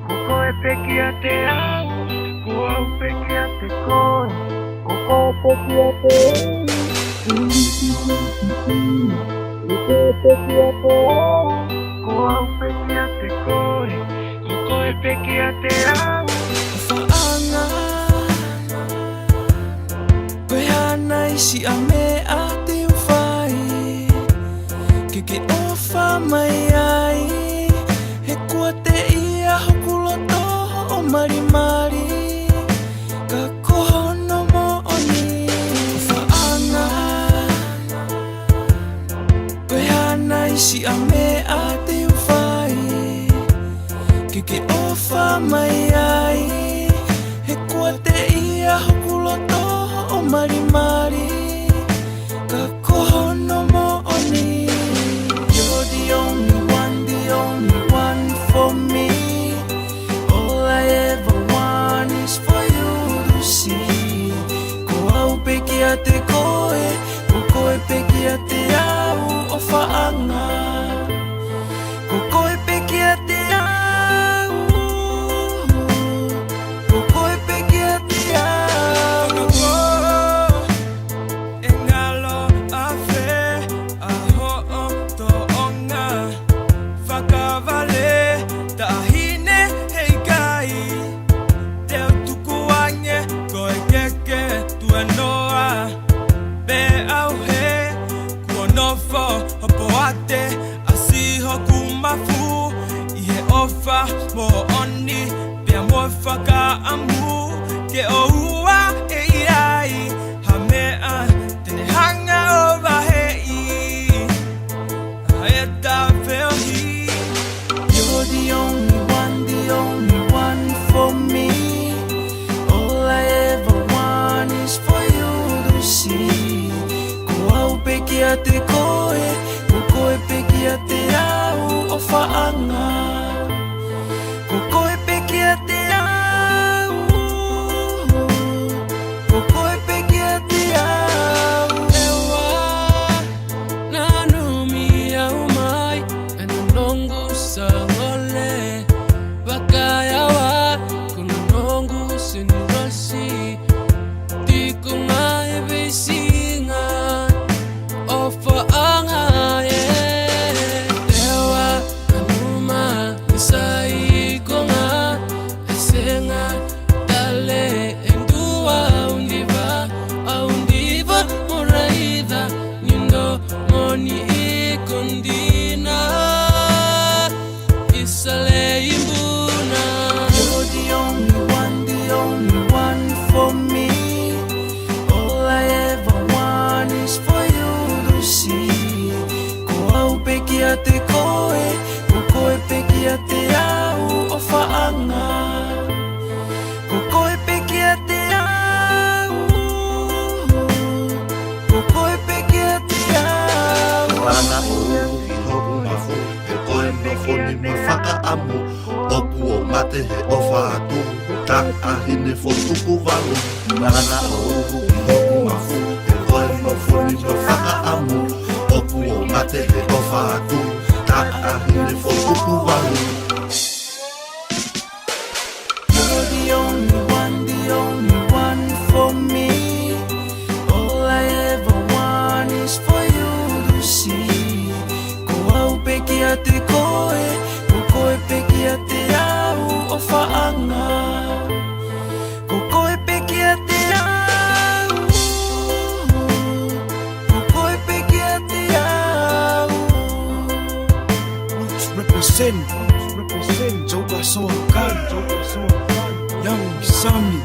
Kukoe peke yake yangu, kuwa peke yake koe, kukoe peke yake peke yake kuwa peke yake koe, kukoe peke yake yangu. Faanga Kwehana isi ame ate ufai Keke ofa mai ai He kuate ia hokulo toho o marimari Ka kohono mo oni Faanga Kwehana isi ame ate ufai Keke ofa mai ai He kuate ia hokulo toho o marimari Ka kohono mo oni You're the only one for me All I ever want is for you to see Ko au peke ate koe, ko koe peke ate au o faanga Ko koe peke ate au Asiho kumafu Ihe ofa mo oni Pia mo faka amu Ke oua ei Hamea Tene hanga over hei Aeta feel he You're the only one for me All I ever want is for you to see Ko au peke ate koe Koe peke ate au o faanga Ko koe peke ate au Ko koe peke ate au Ewa nanumi au mai Enonongu sa ngole Wakayawa kunonongu sinurasi Tiku ngai besinga O faanga Moni ikondina Isale imbuna You're the only one for me All I ever want is for you to see Ko au peke ate koe Ko koe peke ate au o faanga Ko koe peke ate au Ko koe peke ate au Mana o i hoku mafu He koe no foni me whaka amu Oku o mate he ofa atu Ta ahine fo tuku walu Mana o i hoku mafu He koe no foni me whaka amu Oku o mate he ofa atu Ta ahine fo tuku walu You're the only one for me All I ever want is for you to see Ko au peke ate koe Ko koe peke ate au o faanga Ko koe peke ate au Ko koe peke ate au Roots represent Joga Soakan Young Sami